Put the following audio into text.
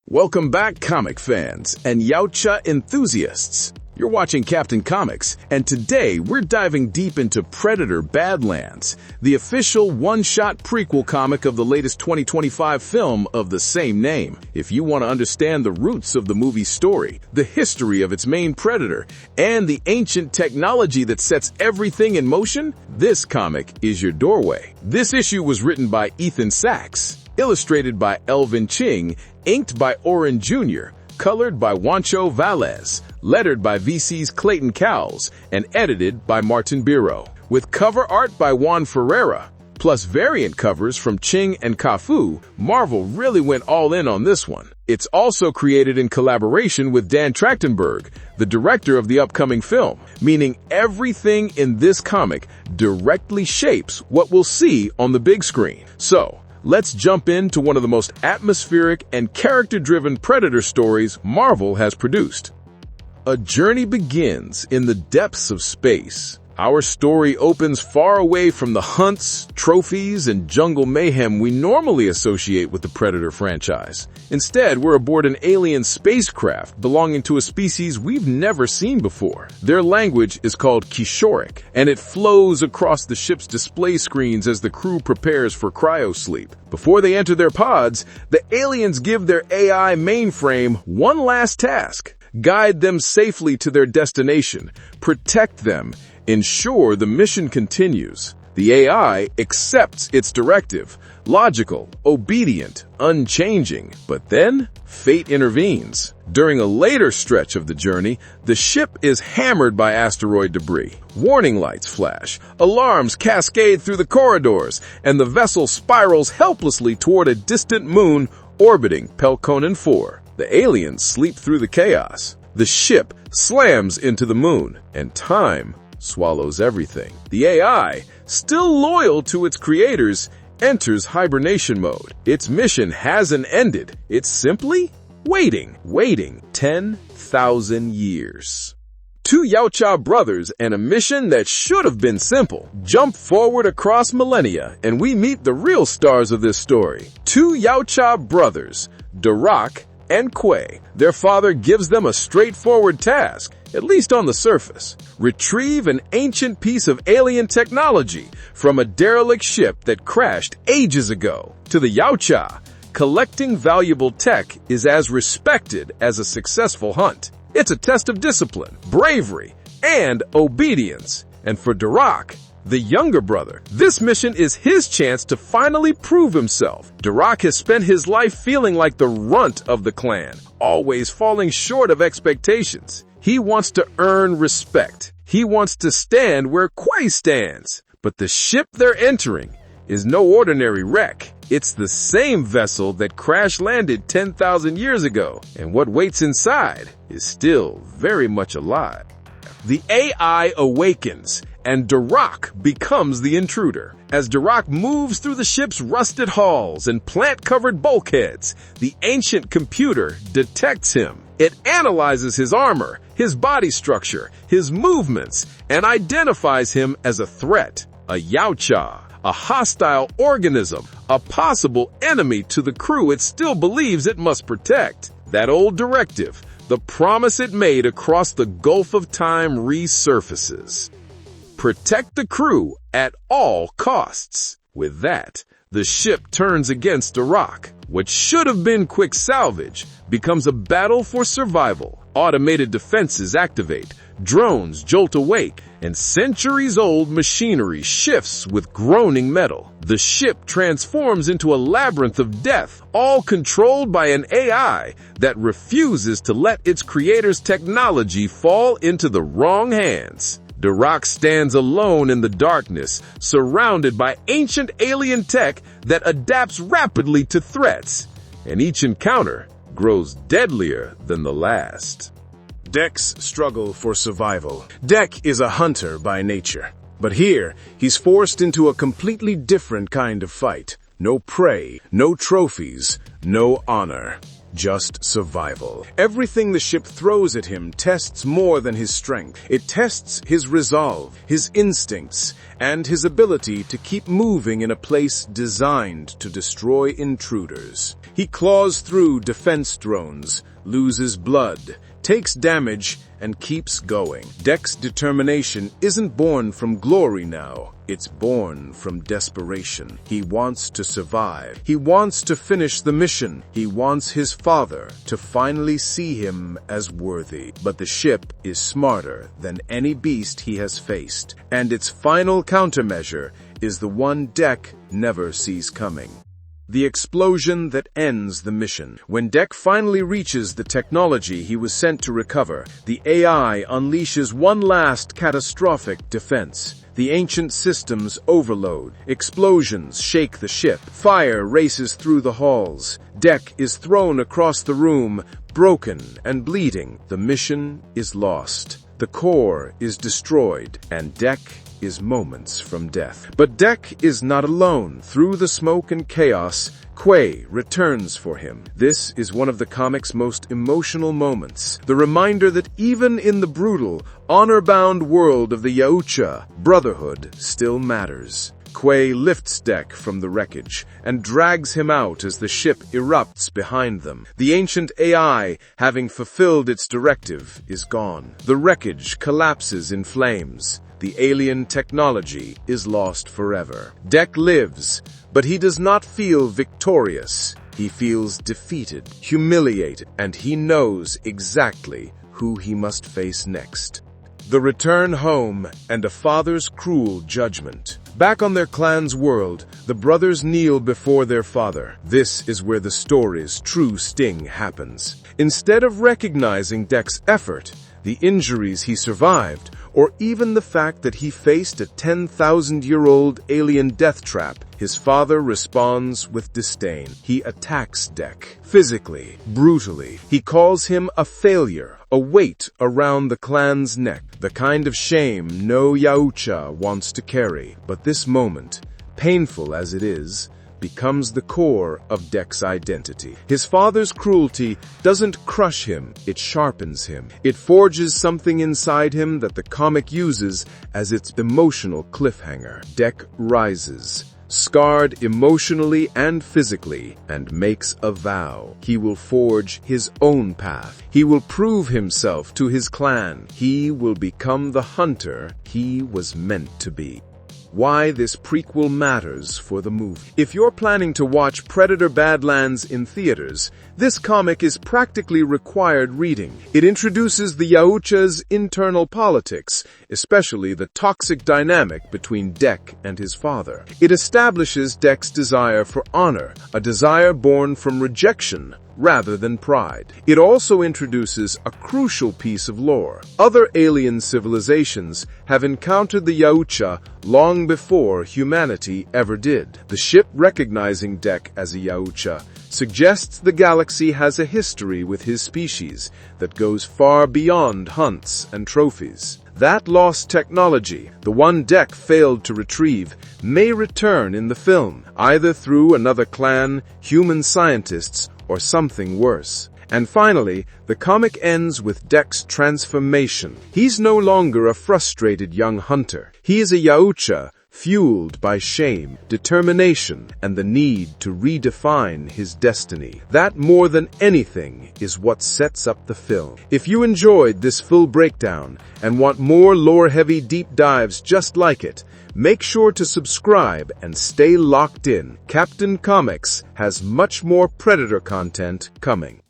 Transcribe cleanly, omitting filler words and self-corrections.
Welcome back, comic fans and Yautja enthusiasts. You're watching Captain Comics, and today we're diving deep into Predator Badlands, the official one-shot prequel comic of the latest 2025 film of the same name. If you want to understand the roots of the movie's story, the history of its main predator, and the ancient technology that sets everything in motion, this comic is your doorway. This issue was written by Ethan Sachs, illustrated by Elvin Ching, inked by Oren Jr., colored by Juancho Valles, lettered by VC's Clayton Cowles, and edited by Martin Biro. With cover art by Juan Ferreira, plus variant covers from Ching and Cafu, Marvel really went all in on this one. It's also created in collaboration with Dan Trachtenberg, the director of the upcoming film, meaning everything in this comic directly shapes what we'll see on the big screen. So, let's jump into one of the most atmospheric and character-driven Predator stories Marvel has produced. A journey begins in the depths of space. Our story opens far away from the hunts, trophies, and jungle mayhem we normally associate with the Predator franchise. Instead, we're aboard an alien spacecraft belonging to a species we've never seen before. Their language is called Kishoric, and it flows across the ship's display screens as the crew prepares for cryosleep. Before they enter their pods, the aliens give their AI mainframe one last task: guide them safely to their destination, protect them, ensure the mission continues. The AI accepts its directive, logical, obedient, unchanging. But then, fate intervenes. During a later stretch of the journey, the ship is hammered by asteroid debris. Warning lights flash, alarms cascade through the corridors, and the vessel spirals helplessly toward a distant moon orbiting Pelkonen 4. The aliens sleep through the chaos. The ship slams into the moon, and time swallows everything. The AI, still loyal to its creators, enters hibernation mode. Its mission hasn't ended. It's simply waiting 10,000 years. Two Yautja brothers and a mission that should have been simple. Jump forward across millennia and we meet the real stars of this story. Two Yautja brothers, Darak and Quay. Their father gives them a straightforward task, at least on the surface: retrieve an ancient piece of alien technology from a derelict ship that crashed ages ago. To the Yautja, collecting valuable tech is as respected as a successful hunt. It's a test of discipline, bravery, and obedience. And for Darak, the younger brother, this mission is his chance to finally prove himself. Darak has spent his life feeling like the runt of the clan, always falling short of expectations. He wants to earn respect. He wants to stand where Quay stands. But the ship they're entering is no ordinary wreck. It's the same vessel that crash-landed 10,000 years ago, and what waits inside is still very much alive. The AI awakens, and Darak becomes the intruder. As Darak moves through the ship's rusted halls and plant-covered bulkheads, the ancient computer detects him. It analyzes his armor, his body structure, his movements, and identifies him as a threat. A Yautja, a hostile organism, a possible enemy to the crew it still believes it must protect. That old directive, the promise it made across the Gulf of Time, resurfaces. Protect the crew at all costs. With that, the ship turns against Darak. What should have been quick salvage becomes a battle for survival. Automated defenses activate, drones jolt awake, and centuries-old machinery shifts with groaning metal. The ship transforms into a labyrinth of death, all controlled by an AI that refuses to let its creator's technology fall into the wrong hands. Darak stands alone in the darkness, surrounded by ancient alien tech that adapts rapidly to threats, and each encounter grows deadlier than the last. Dek's struggle for survival. Dek is a hunter by nature, but here he's forced into a completely different kind of fight. No prey, no trophies, no honor. just survival. Everything the ship throws at him tests more than his strength. It tests his resolve, his instincts, and his ability to keep moving in a place designed to destroy intruders. He claws through defense drones, loses blood, takes damage, and keeps going. Dek's determination isn't born from glory now. It's born from desperation. He wants to survive. He wants to finish the mission. He wants his father to finally see him as worthy. But the ship is smarter than any beast he has faced, and its final countermeasure is the one Dek never sees coming. The explosion that ends the mission. When Dek finally reaches the technology he was sent to recover, the AI unleashes one last catastrophic defense. The ancient systems overload. Explosions shake the ship. Fire races through the halls. Dek is thrown across the room, broken and bleeding. The mission is lost. The core is destroyed, and Dek is moments from death. But Dek is not alone. Through the smoke and chaos, Quay returns for him. This is one of the comic's most emotional moments. The reminder that even in the brutal, honor-bound world of the Yautja, brotherhood still matters. Quay lifts Dek from the wreckage and drags him out as the ship erupts behind them. The ancient AI, having fulfilled its directive, is gone. The wreckage collapses in flames. The alien technology is lost forever. Dek lives, but he does not feel victorious. He feels defeated, humiliated, and he knows exactly who he must face next. The return home and a father's cruel judgment. Back on their clan's world, the brothers kneel before their father. This is where the story's true sting happens. Instead of recognizing Dek's effort, the injuries he survived, or even the fact that he faced a 10,000-year-old alien death trap, his father responds with disdain. He attacks Dek, physically, brutally. He calls him a failure, a weight around the clan's neck, the kind of shame no Yautja wants to carry. But this moment, painful as it is, becomes the core of Dek's identity. His father's cruelty doesn't crush him, it sharpens him. It forges something inside him that the comic uses as its emotional cliffhanger. Dek rises, scarred emotionally and physically, and makes a vow. He will forge his own path. He will prove himself to his clan. He will become the hunter he was meant to be. Why this prequel matters for the movie. If you're planning to watch Predator Badlands in theaters, this comic is practically required reading. It introduces the Yautja's internal politics, especially the toxic dynamic between Dek and his father. It establishes Dek's desire for honor, a desire born from rejection rather than pride. It also introduces a crucial piece of lore. Other alien civilizations have encountered the Yautja long before humanity ever did. The ship recognizing Dek as a Yautja suggests the galaxy has a history with his species that goes far beyond hunts and trophies. That lost technology, the one Dek failed to retrieve, may return in the film, either through another clan, human scientists, or something worse. And finally, the comic ends with Dek's transformation. He's no longer a frustrated young hunter. He is a Yautja fueled by shame, determination, and the need to redefine his destiny. That, more than anything, is what sets up the film. If you enjoyed this full breakdown and want more lore-heavy deep dives just like it, make sure to subscribe and stay locked in. Captain Comics has much more Predator content coming.